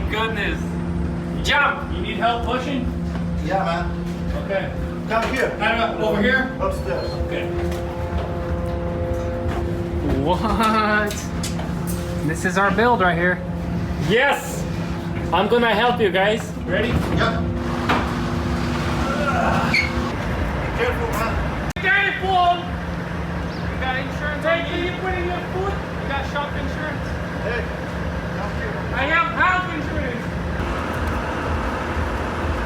goodness. Jump! You need help pushing? Yeah, man. Okay. Down here. Over here? Upstairs. Okay. What? This is our build right here. Yes! I'm gonna help you guys. Ready? Yep. Careful, man. Careful! You got insurance? Hey, can you put in your foot? You got shop insurance? Hey. Down here. I have health insurance.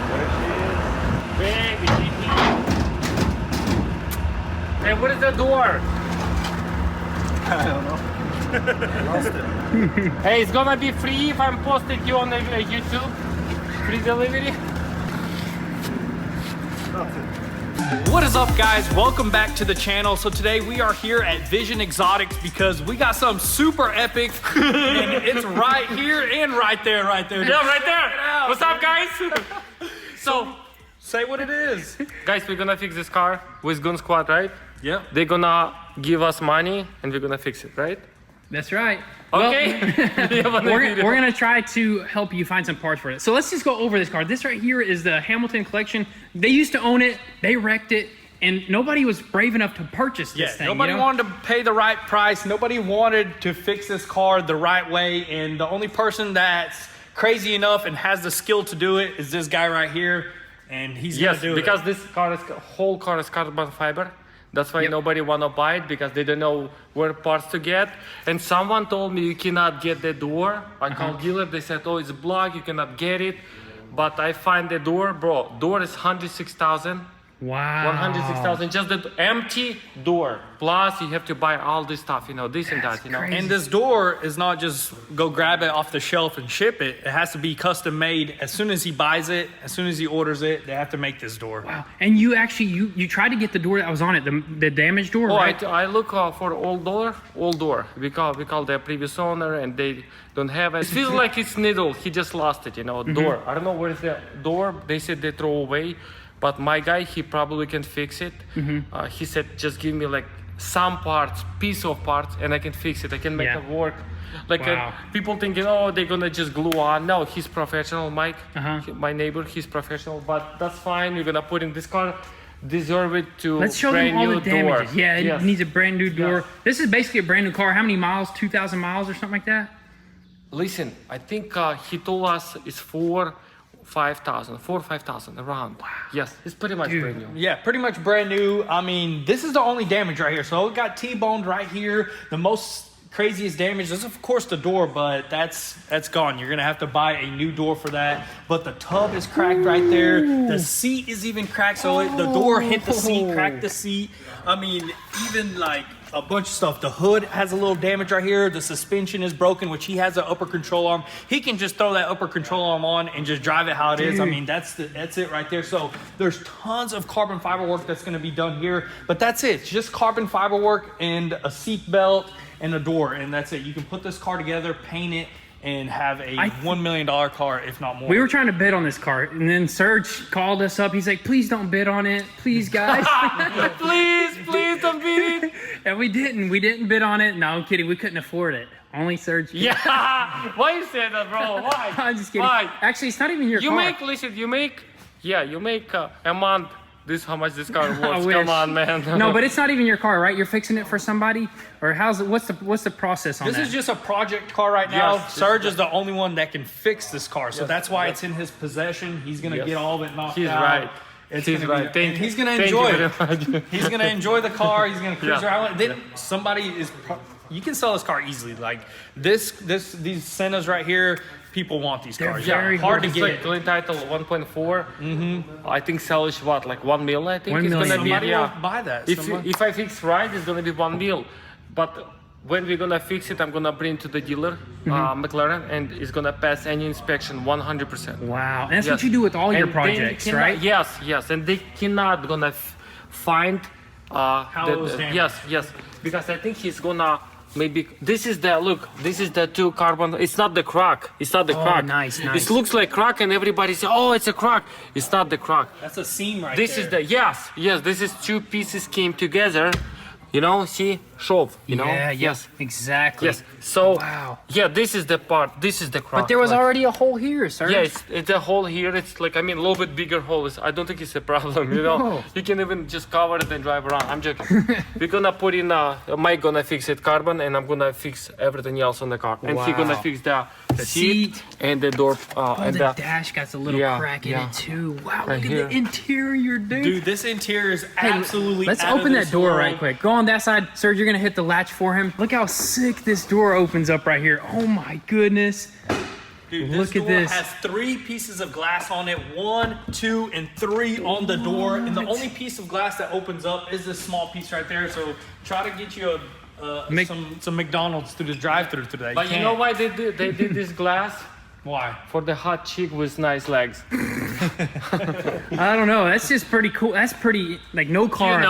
There she is. Baby. Hey, what is the door? I don't know. I lost it. Hey, it's gonna be free if I'm posting you on the YouTube. Free delivery. What is up, guys? Welcome back to the channel. So today we are here at Vision Exotics because we got some super epic and it's right here and right there. Yeah, right there. What's up, guys? So, say what it is. guys, we're gonna fix this car with Goon Squad, right? Yep. They're gonna give us money and we're gonna fix it, right? That's right. Okay. Well, we're gonna try to help you find some parts for it. So let's just go over this car. This right here is the Hamilton collection. They used to own it, they wrecked it, and nobody was brave enough to purchase this thing. Nobody wanted to pay the right price. Nobody wanted to fix this car the right way. And the only person that's crazy enough and has the skill to do it is this guy right here. And he's gonna do it. Because this whole car is carbon fiber. That's why nobody wanna buy it, because they don't know where parts to get. And someone told me you cannot get the door. I called dealer, they said, oh, it's blocked, you cannot get it. But I find the door, bro, door is 106,000. Wow. 106,000, just the empty door. Plus you have to buy all this stuff, you know, this and that, you know. crazy. And this door is not just go grab it off the shelf and ship it. It has to be custom made. As soon as he buys it, as soon as he orders it, they have to make this door. Wow. And you actually, you tried to get the door that was on it, the damaged door, Oh, right? I look for old door. We call the previous owner and they don't have it. It feels like it's needle, he just lost it, you know, door. I don't know where's the door, they said they throw away. But my guy, he probably can fix it. He said, just give me like some parts, piece of parts, and I can fix it. I can make it work. Like people thinking, oh, they're gonna just glue on. No, he's professional, Mike. My neighbor, he's professional. But that's fine. You're gonna put in this car. Deserve it to Let's show them all the damages. Door. Yeah, it needs a brand new door. This is basically a brand new car. How many miles? 2,000 miles or something like that? Listen, I think he told us it's 4,000 or 5,000 around. Wow. Yes, it's pretty much brand new. Yeah, pretty much brand new. I mean, this is the only damage right here. So it got T-boned right here. The most craziest damage is of course the door, but that's gone. You're gonna have to buy a new door for that. But the tub is cracked right there. The seat is even cracked, so the door hit the seat, cracked the seat. I mean, even like a bunch of stuff. The hood has a little damage right here. The suspension is broken, which he has an upper control arm. He can just throw that upper control arm on and just drive it how it is. I mean, that's it right there. So there's tons of carbon fiber work that's going to be done here, but that's it. It's just carbon fiber work and a seat belt and a door, and that's it. You can put this car together, paint it, and have a $1 million car, if not more. We were trying to bid on this car, and then Serge called us up. He's like, please don't bid on it. Please, guys. please don't bid it. And we didn't bid on it. No, I'm kidding. We couldn't afford it. Only Serge could. Yeah. Why you say that, bro? Why? I'm just kidding. Why? Actually, it's not even your car. You make a month. This how much this car worth. Wish. Come on, man. No, but it's not even your car, right? You're fixing it for somebody, or what's the process on this? that? This is just a project car right now. Serge is the only one that can fix this car, so that's why it's in his possession. He's gonna get all of it knocked out. He's right. He's right. He's gonna enjoy it. He's gonna enjoy the car. He's gonna cruise around. Then somebody is. You can sell this car easily. Like these Sennas right here. People want these cars. Very hard to get. Like clean title 1.4. I think sell is what, like 1 mil. I think 1 it's million. gonna be. Somebody will buy that. If I fix right, it's gonna be 1 mil. But when we're gonna fix it, I'm gonna bring to the dealer, McLaren, and it's gonna pass any inspection 100%. Wow, and that's what you do with all your projects, right? Yes, and they cannot gonna find how it was damaged. Yes, because I think he's gonna. Maybe this is the two carbon. It's not the crack. Nice. It looks like crack, and everybody says, "Oh, it's a crack." It's not the crack. That's a seam right this there. This is the yes. This is two pieces came together. You know, see, shove, you know? Yeah, Yes. exactly. Yes. So, Wow. yeah, this is the part. This is the crack. But there was like- already a hole here, sir. Yeah, it's a hole here. It's like, I mean, a little bit bigger hole. I don't think it's a problem, you know? No. You can even just cover it and drive around. I'm joking. We're gonna put in, Mike gonna fix it carbon, and I'm gonna fix everything else on the car. And he gonna Wow. fix the seat. and the door. Oh, and the dash got a little Yeah, crack in yeah. it too. Wow, Right look here. at the interior, dude. Dude, this interior is Hey, absolutely. let's out of open that this door world. right quick. Go on that side, sir. You're gonna hit the latch for him. Look how sick this door opens up right here. Oh my goodness. Dude, Look this at door this. has 3 pieces of glass on it. 1, 2, and 3 on the door. And the only piece of glass that opens up is this small piece right there. So try to get you some McDonald's through the drive-through today. But you know why they did this glass? why? For the hot chick with nice legs. I don't know. That's just pretty cool. That's pretty like no car.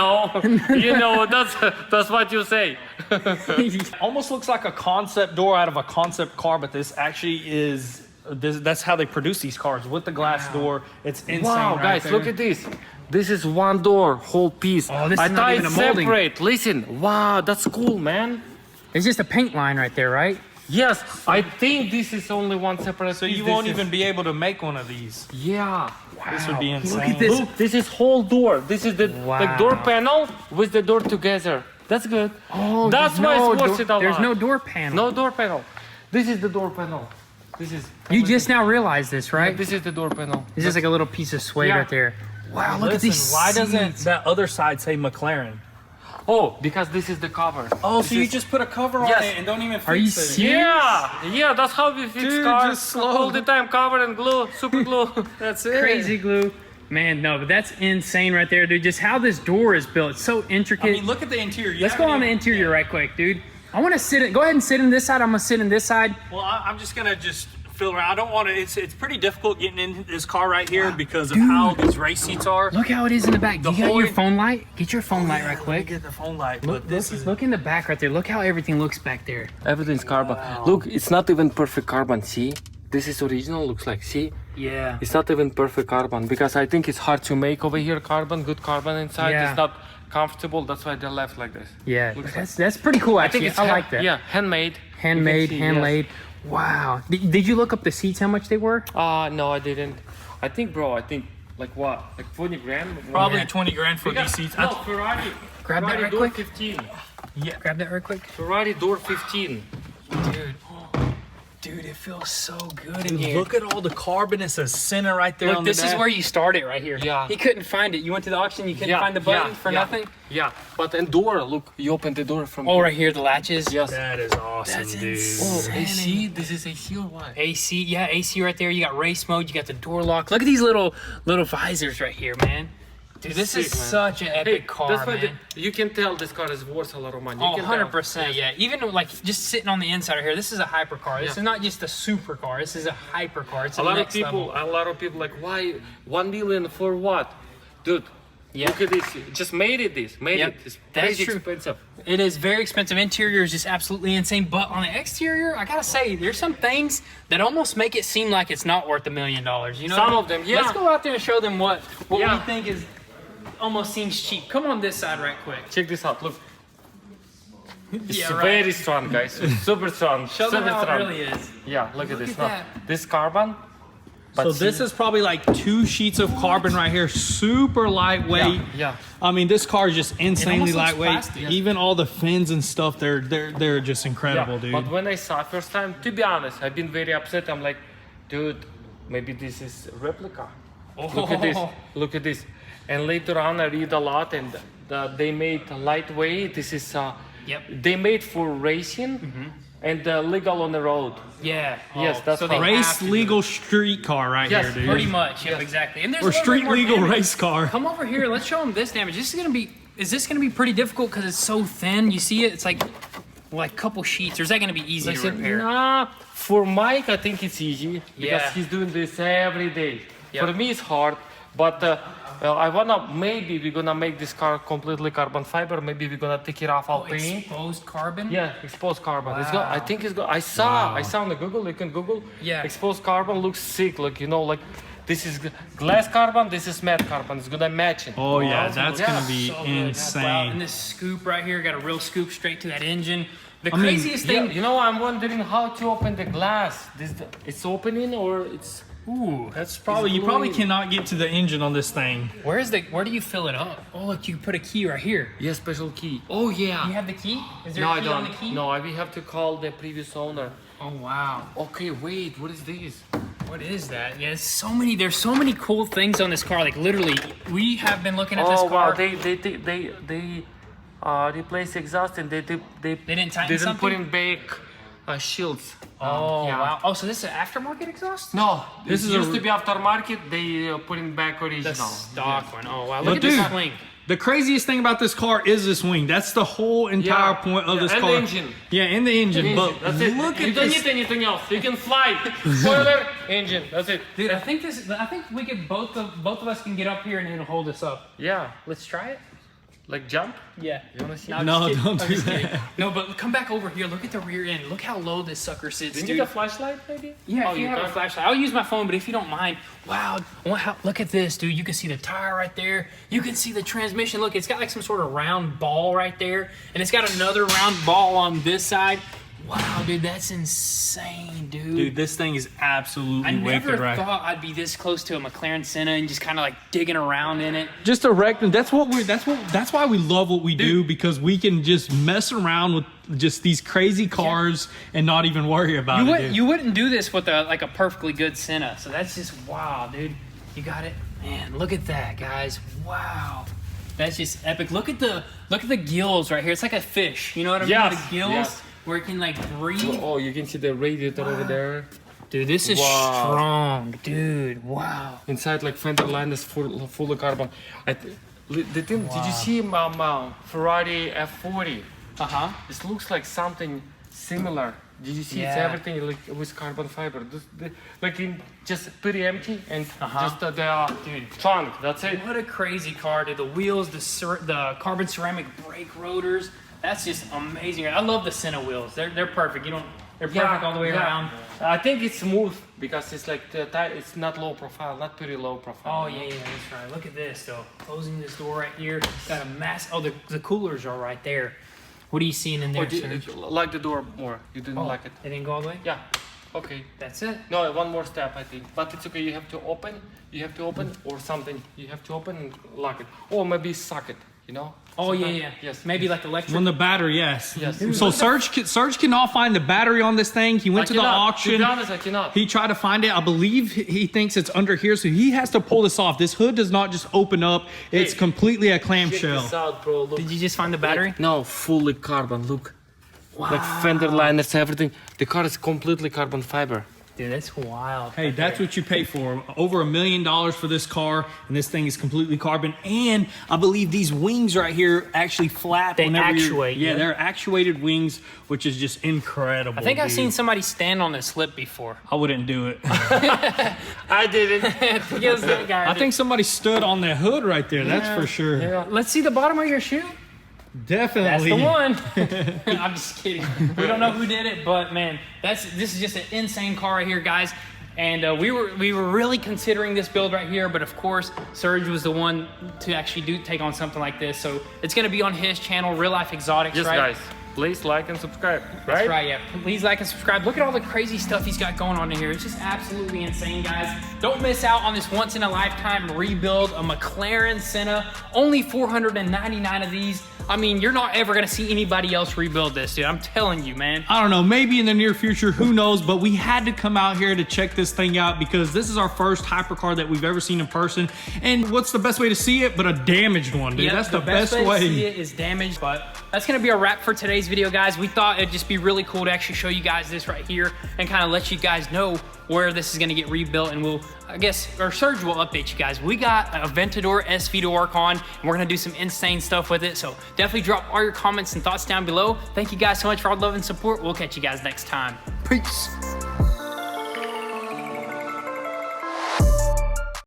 You know, that's what you say. Almost looks like a concept door out of a concept car, but this actually is. That's how they produce these cars with the glass door. It's insane. Wow, right guys, there. look at this. This is one door, whole piece. Oh, this I is not thought even it's a molding. separate. Listen, wow, that's cool, man. It's just a paint line right there, right? Yes, I think this is only one separate. So piece. you This won't is- even be able to make one of these. Yeah. This would be Wow. insane. Look at this. Look, this is whole door. This is the Wow. door panel with the door together. That's good. Oh, That's there's why no it's worth door- it a lot. There's no door panel. No door panel. This is the door panel. This is. You just now realized this, right? This is the door panel. It's just like a little piece of suede Yeah. right there. Wow, look Listen, at these. why doesn't seats. that other side say McLaren? Oh, because this is the cover. Oh, This so you is- just put a cover on Yes. it and don't even fix Are you it. serious? Yeah, that's how we fix Dude, cars. just slow. All the time, cover and glue, super glue. That's it. Crazy glue. Man, no, but that's insane right there, dude. Just how this door is built. It's so intricate. I mean, look at the interior. You Let's go haven't on the even- interior right quick, dude. I want to go ahead and sit in this side. I'm going to sit in this side. Well, I'm just gonna feel around. I don't want to. It's pretty difficult getting in this car right here because of how these race seats are. Look how it is in the back. Do you got whole- your phone light? Get your phone light right Let me quick. get the phone light. Look, But this is look in the back right there. Look how everything looks back there. Everything's carbon. Look, it's not even perfect carbon. See, this is original. Looks like. See, Yeah. it's not even perfect carbon because I think it's hard to make over here. Good carbon inside. Yeah. It's not comfortable. That's why they're left like this. Yeah. Looks That's pretty cool, actually. I like that. Yeah, handmade. Handmade, You can see, handlaid. Wow. Did you look up the seats, how much they were? Yes. No, I didn't. I think like what? Like 20 grand? probably Yeah. 20 grand for Because- these seats. No, Ferrari. Grab that Ferrari right door quick. 15. Yeah. Grab that right quick. Ferrari door 15. Dude, it feels so good in Dude, here. look at all the carbon. It says Senna right there Look, on this the is dash. where you start it right here. Yeah. He couldn't find it. You went to the auction, you couldn't find the button for nothing? Yeah, but and door, look, you open the door from Oh, here. right here, the latches. Yes. That is awesome, That's dude. Oh, insane. AC? This is AC or what? AC, yeah, AC right there. You got race mode, you got the door lock. Look at these little visors right here, man. Dude, this Sick, is man. such an epic car, that's why man. you can tell this car is worth a lot of money. You Oh, can 100%, yeah. Even like just sitting on the inside right here, this is a hypercar. This Yeah. is not just a supercar. This is a hypercar. It's A a lot of next people, level. like, why 1 million for what? Dude, Yeah. look at this. Just made it. Yep, It's that's crazy true. expensive. It is very expensive. Interior is just absolutely insane. But on the exterior, I gotta say, there's some things that almost make it seem like it's not worth $1 million. You know, Some of them, yeah. Let's go out there and show them what Yeah. we think is almost seems cheap. Come on this side right quick. Check this out. Look, it's Yeah, right. very strong, guys. It's super strong. Show them super how strong. it really is. Yeah, look at this. at Now, that. this carbon. But So this is probably like 2 sheets of carbon right here, super lightweight. Yeah. I mean, this car is just insanely almost looks lightweight. plastic. Even all the fins and stuff, they're just incredible, dude. But when I saw it first time, to be honest, I've been very upset. I'm like, dude, maybe this is replica. Look at this. Look at this. And later on, I read a lot, and they made lightweight. This is Yep. they made for racing and legal on the road. Yeah. Yes, that's so they how- have Race to do legal street car right Yes, here, dude. Pretty much. Yep, exactly. And there's a Or little bit street more legal damage. race car. Come over here. Let's show them this damage. This is gonna be. Is this gonna be pretty difficult because it's so thin? You see it? It's like a couple sheets. Or is that gonna be easy to Listen, repair? nah, for Mike, I think it's easy because Yeah. he's doing this every day. Yep. For me, it's hard, but Well, maybe we're gonna make this car completely carbon fiber. Maybe we're gonna take it off all paint. Exposed carbon? Yeah, exposed carbon. Wow. It's got, I think it's got, I saw on the Google, you can Google. Yeah. Exposed carbon looks sick, like, you know, like this is glass carbon, this is matte carbon. It's gonna match it. Oh yeah, that's gonna be So good. Wow. insane. And this scoop right here, got a real scoop straight to that engine. The I mean, craziest thing. You know, I'm wondering how to open the glass. It's opening or it's... Ooh, That's probably, you probably cannot get to the engine on this thing. where do you fill it up? Oh, look, you put a key right here. Yeah, special key. Oh yeah. You have the key? Is there No, a I key on the don't. key? No, we have to call the previous owner. Oh wow. Okay, wait, what is this? What is that? Yeah, there's so many cool things on this car. Like literally, we have been looking at this Oh car. wow, they replaced exhaust and they didn't tighten put something? in back shields. Oh yeah. wow. Oh, so this is an aftermarket exhaust? No, This this is used a- to be aftermarket. They put in back original. The stock one. Oh wow. But Look at this dude, swing. the craziest thing about this car is this wing. That's the whole entire point of this and car. the engine. Yeah, and the engine. But That's it. look You at don't this. need anything else. You can fly. Spoiler, engine. That's it. Dude, I think we could both of us can get up here and it'll hold us up. Yeah, Let's try it. like jump. Yeah. You wanna see? I'm No, just kidding. don't I'm do just kidding. that. No, but come back over here. Look at the rear end. Look how low this sucker sits, Do you dude. need a flashlight, maybe? Yeah, Oh, if you have a can? flashlight. I'll use my phone, but if you don't mind, wow, look at this, dude. You can see the tire right there. You can see the transmission. Look, it's got like some sort of round ball right there, and it's got another round ball on this side. Wow, dude, that's insane, dude. Dude, this thing is absolutely I wicked, never right? thought I'd be this close to a McLaren Senna and just kind of like digging around in it. Just a wreck. That's why we love what we do, because we can just mess around with just these crazy cars and not even worry about it. Dude. You wouldn't do this with a perfectly good Senna. So that's just wow, dude. You got it, man. Look at that, guys. Wow, that's just epic. Look at the gills right here. It's like a fish. You know what I mean? Yes, The gills yes. where it can like breathe. Oh, you can see the radiator over there. Dude, this is Wow. strong, dude. Wow. Inside, like fender line is full of carbon. Did you see Ferrari F40? This looks like something similar. Did you see? It's Yeah. everything like with carbon fiber. Like in just pretty empty and just the trunk. That's it. What a crazy car, dude. The wheels, the carbon ceramic brake rotors. That's just amazing. I love the Senna wheels. They're perfect. They're perfect all the way around. I think it's smooth because it's like it's not low profile, not pretty low profile. Oh yeah, that's right. Look at this though. Closing this door right here. Got a mass. Oh, the coolers are right there. What are you seeing in there? Or do Serge? you like the door more? You didn't like it? It didn't go all the way. Yeah. Okay. That's it. No, one more step, I think. But it's okay. You have to open. Or something. You have to open and lock it. Or maybe socket. You know. Oh Sometimes- yeah. Yes. Maybe like electric. When the battery, yes. Yes. So Serge cannot find the battery on this thing. He went to the auction. To be honest, I cannot. He tried to find it. I believe he thinks it's under here, so he has to pull this off. This hood does not just open up. It's Hey, completely a Check clamshell. this out, bro. Look. Did you just find the battery? Like, no, fully carbon. Look. Like fender liners, everything. The car is completely carbon fiber. Dude, that's wild. Hey, that's what you pay for. Over $1 million for this car, and this thing is completely carbon. And I believe these wings right here actually flap. They whenever actuate, Yeah, yeah. they're actuated wings, which is just incredible. I think I've dude. seen somebody stand on this slip before. I wouldn't do it. I didn't. I think somebody stood on the hood right there. That's for sure. Let's see the bottom of your shoe. Definitely. That's the one. I'm just kidding. We don't know who did it, but man, this is just an insane car right here, guys. And we were really considering this build right here, but of course, Serge was the one to actually take on something like this. So it's gonna be on his channel, Real Life Exotics, Yes, right? guys. Please like and subscribe. Right? That's right, yeah. Please like and subscribe. Look at all the crazy stuff he's got going on in here. It's just absolutely insane, guys. Don't miss out on this once-in-a-lifetime rebuild, a McLaren Senna. Only 499 of these. I mean, you're not ever gonna see anybody else rebuild this, dude. I'm telling you, man. I don't know, maybe in the near future, who knows, but we had to come out here to check this thing out because this is our first hypercar that we've ever seen in person. And what's the best way to see it but a damaged one, dude? Yep, That's the best way. to see it is damaged, but that's gonna be a wrap for today's video, guys. We thought it'd just be really cool to actually show you guys this right here and kind of let you guys know where this is gonna get rebuilt, and Serge will update you guys. We got a Aventador SV to work on, and we're gonna do some insane stuff with it, so definitely drop all your comments and thoughts down below. Thank you guys so much for all the love and support. We'll catch you guys next time. Peace.